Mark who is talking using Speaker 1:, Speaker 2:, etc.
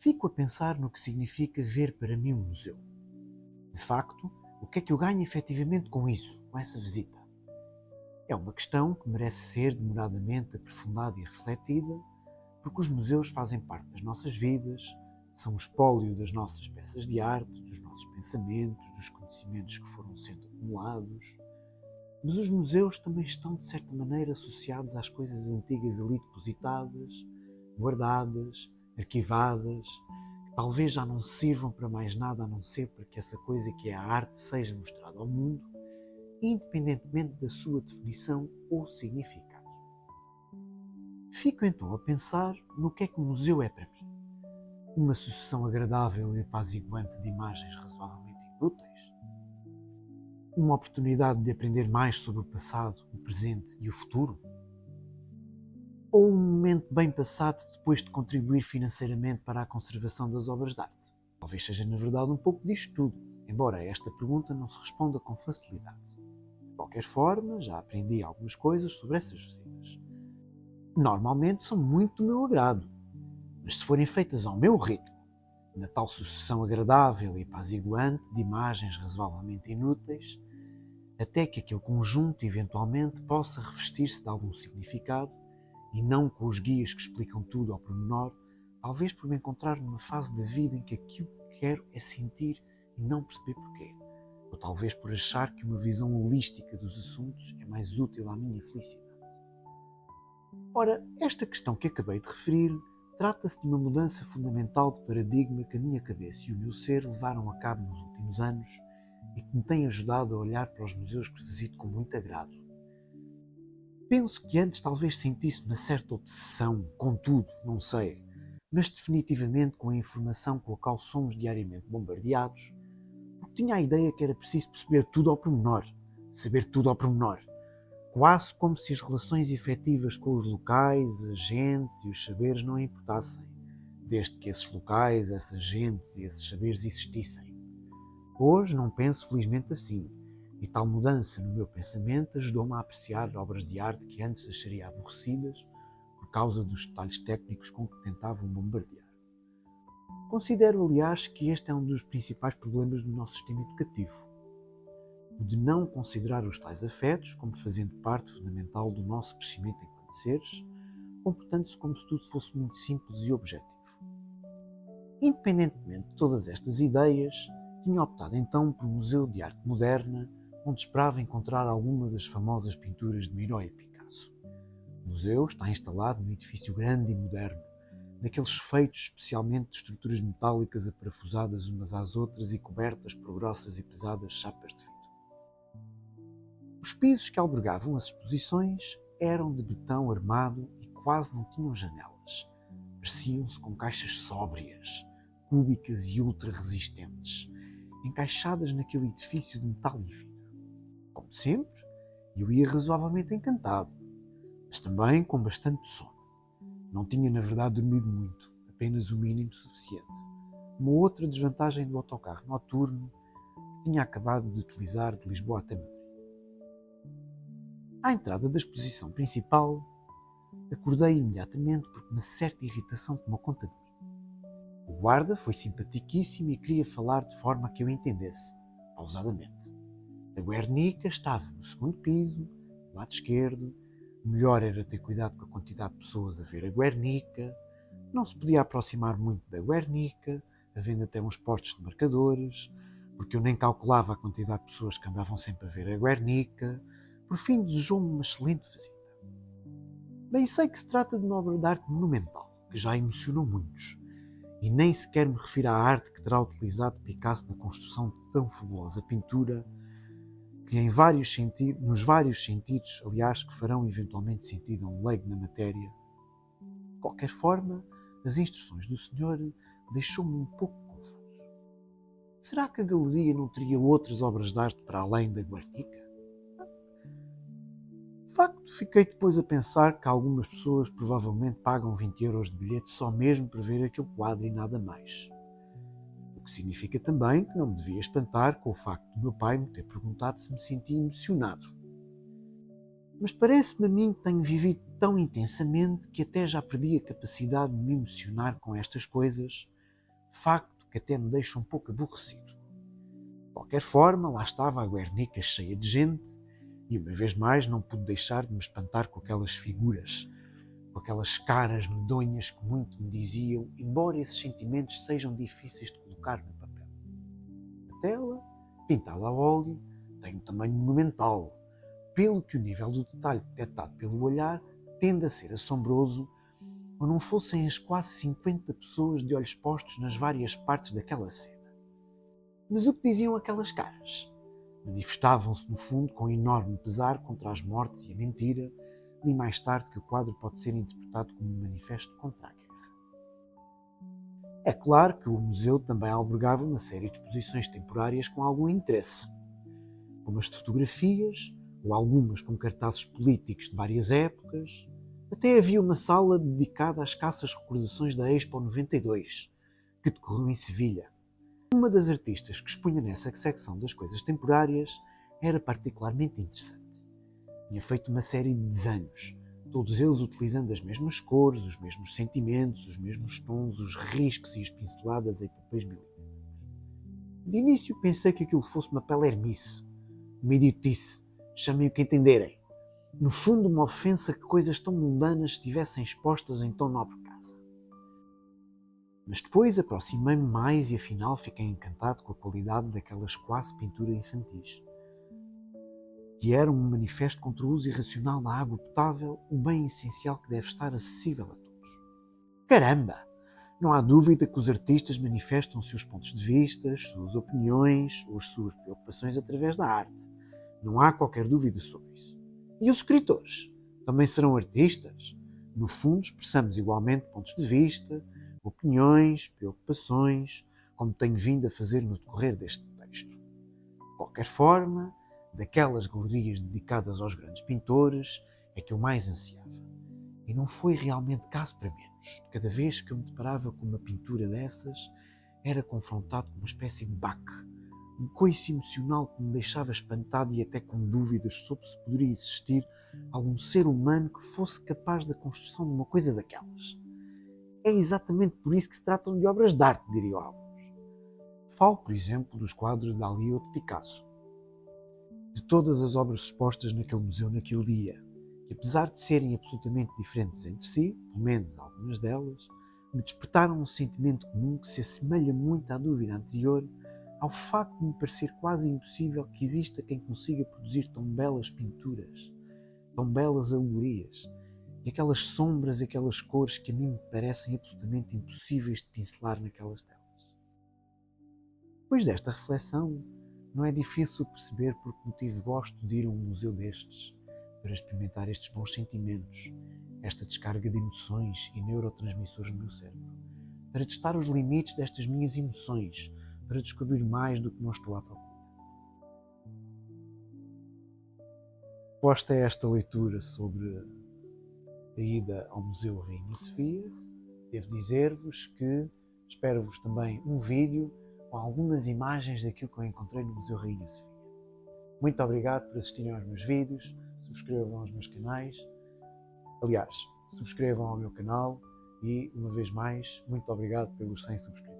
Speaker 1: Fico a pensar no que significa ver para mim um museu. De facto, o que é que eu ganho efetivamente com isso, com essa visita? É uma questão que merece ser demoradamente aprofundada e refletida, porque os museus fazem parte das nossas vidas, são o espólio das nossas peças de arte, dos nossos pensamentos, dos conhecimentos que foram sendo acumulados. Mas os museus também estão, de certa maneira, associados às coisas antigas ali depositadas, guardadas, arquivadas, que talvez já não sirvam para mais nada a não ser para que essa coisa que é a arte seja mostrada ao mundo, independentemente da sua definição ou significado. Fico então a pensar no que é que o museu é para mim. Uma sucessão agradável e apaziguante de imagens razoavelmente inúteis? Uma oportunidade de aprender mais sobre o passado, o presente e o futuro? Ou um momento bem passado depois de contribuir financeiramente para a conservação das obras de arte? Talvez seja, na verdade, um pouco disto tudo, embora a esta pergunta não se responda com facilidade. De qualquer forma, já aprendi algumas coisas sobre essas visitas. Normalmente são muito do meu agrado, mas se forem feitas ao meu ritmo, na tal sucessão agradável e apaziguante de imagens razoavelmente inúteis, até que aquele conjunto eventualmente possa revestir-se de algum significado, e não com os guias que explicam tudo ao pormenor, talvez por me encontrar numa fase da vida em que aquilo que quero é sentir e não perceber porquê, ou talvez por achar que uma visão holística dos assuntos é mais útil à minha felicidade. Ora, esta questão que acabei de referir trata-se de uma mudança fundamental de paradigma que a minha cabeça e o meu ser levaram a cabo nos últimos anos e que me tem ajudado a olhar para os museus que visito com muito agrado. Penso que antes talvez sentisse uma certa obsessão com tudo, não sei, mas definitivamente com a informação com a qual somos diariamente bombardeados, porque tinha a ideia que era preciso perceber tudo ao pormenor, saber tudo ao pormenor, quase como se as relações efetivas com os locais, as gentes e os saberes não importassem, desde que esses locais, essas gentes e esses saberes existissem. Hoje não penso felizmente assim, e tal mudança no meu pensamento ajudou-me a apreciar obras de arte que antes acharia aborrecidas por causa dos detalhes técnicos com que tentavam bombardear. Considero, aliás, que este é um dos principais problemas do nosso sistema educativo, o de não considerar os tais afetos como fazendo parte fundamental do nosso crescimento enquanto seres, comportando-se como se tudo fosse muito simples e objetivo. Independentemente de todas estas ideias, tinha optado então por um museu de arte moderna, onde esperava encontrar alguma das famosas pinturas de Miró e Picasso. O museu está instalado num edifício grande e moderno, daqueles feitos especialmente de estruturas metálicas aparafusadas umas às outras e cobertas por grossas e pesadas chapas de vidro. Os pisos que albergavam as exposições eram de betão armado e quase não tinham janelas. Pareciam-se com caixas sóbrias, cúbicas e ultra-resistentes, encaixadas naquele edifício de metal e vidro. Como sempre, eu ia razoavelmente encantado, mas também com bastante sono. Não tinha, na verdade, dormido muito, apenas o mínimo suficiente. Uma outra desvantagem do autocarro noturno que tinha acabado de utilizar de Lisboa até Madrid. À entrada da exposição principal, acordei imediatamente porque uma certa irritação tomou conta de mim. O guarda foi simpaticíssimo e queria falar de forma que eu entendesse, pausadamente. A Guernica estava no segundo piso, do lado esquerdo. Melhor era ter cuidado com a quantidade de pessoas a ver a Guernica. Não se podia aproximar muito da Guernica, havendo até uns postos de marcadores, porque eu nem calculava a quantidade de pessoas que andavam sempre a ver a Guernica. Por fim, desejou-me uma excelente visita. Bem sei que se trata de uma obra de arte monumental, que já emocionou muitos, e nem sequer me refiro à arte que terá utilizado Picasso na construção de tão fabulosa pintura, que nos vários sentidos, aliás, que farão eventualmente sentido a um leigo na matéria. De qualquer forma, as instruções do senhor deixou-me um pouco confuso. Será que a galeria não teria outras obras de arte para além da Guernica? De facto, fiquei depois a pensar que algumas pessoas provavelmente pagam 20 € de bilhete só mesmo para ver aquele quadro e nada mais. O que significa também que não me devia espantar com o facto do meu pai me ter perguntado se me sentia emocionado. Mas parece-me a mim que tenho vivido tão intensamente que até já perdi a capacidade de me emocionar com estas coisas, facto que até me deixa um pouco aborrecido. De qualquer forma, lá estava a Guernica cheia de gente e, uma vez mais, não pude deixar de me espantar com aquelas figuras, com aquelas caras medonhas que muito me diziam, embora esses sentimentos sejam difíceis de colocar no papel. A tela, pintada a óleo, tem um tamanho monumental, pelo que o nível do detalhe detectado pelo olhar tende a ser assombroso, ou não fossem as quase 50 pessoas de olhos postos nas várias partes daquela cena. Mas o que diziam aquelas caras? Manifestavam-se, no fundo, com enorme pesar contra as mortes e a mentira. Li mais tarde que o quadro pode ser interpretado como um manifesto contra a guerra. É claro que o museu também albergava uma série de exposições temporárias com algum interesse, como as de fotografias, ou algumas com cartazes políticos de várias épocas. Até havia uma sala dedicada às escassas recordações da Expo 92, que decorreu em Sevilha. Uma das artistas que expunha nessa secção das coisas temporárias era particularmente interessante. Tinha feito uma série de desenhos, todos eles utilizando as mesmas cores, os mesmos sentimentos, os mesmos tons, os riscos e as pinceladas em papéis milímetros. De início pensei que aquilo fosse uma palermice, uma idiotice, chamem o que entenderem. No fundo, uma ofensa que coisas tão mundanas estivessem expostas em tão nobre casa. Mas depois aproximei-me mais e afinal fiquei encantado com a qualidade daquelas quase pinturas infantis, que eram um manifesto contra o uso irracional da água potável, um bem essencial que deve estar acessível a todos. Caramba! Não há dúvida que os artistas manifestam os seus pontos de vista, as suas opiniões ou as suas preocupações através da arte. Não há qualquer dúvida sobre isso. E os escritores? Também serão artistas? No fundo, expressamos igualmente pontos de vista, opiniões, preocupações, como tenho vindo a fazer no decorrer deste texto. De qualquer forma, daquelas galerias dedicadas aos grandes pintores, é que eu mais ansiava. E não foi realmente caso para menos. Cada vez que eu me deparava com uma pintura dessas, era confrontado com uma espécie de baque, um coice emocional que me deixava espantado e até com dúvidas sobre se poderia existir algum ser humano que fosse capaz da construção de uma coisa daquelas. É exatamente por isso que se tratam de obras de arte, diriam alguns. Falo, por exemplo, dos quadros de Dalí ou de Picasso, de todas as obras expostas naquele museu naquele dia, que apesar de serem absolutamente diferentes entre si, pelo menos algumas delas, me despertaram um sentimento comum que se assemelha muito à dúvida anterior, ao facto de me parecer quase impossível que exista quem consiga produzir tão belas pinturas, tão belas alegorias, e aquelas sombras e aquelas cores que a mim me parecem absolutamente impossíveis de pincelar naquelas telas. Depois desta reflexão, não é difícil perceber por que motivo gosto de ir a um museu destes, para experimentar estes bons sentimentos, esta descarga de emoções e neurotransmissores no meu cérebro, para testar os limites destas minhas emoções, para descobrir mais do que não estou à procura. Posta esta leitura sobre a ida ao Museu Rainha Sofia, devo dizer-vos que espero-vos também um vídeo com algumas imagens daquilo que eu encontrei no Museu Rainha Sofia. Muito obrigado por assistirem aos meus vídeos, subscrevam aos meus canais, aliás, subscrevam ao meu canal e, uma vez mais, muito obrigado pelos 100 subscritores.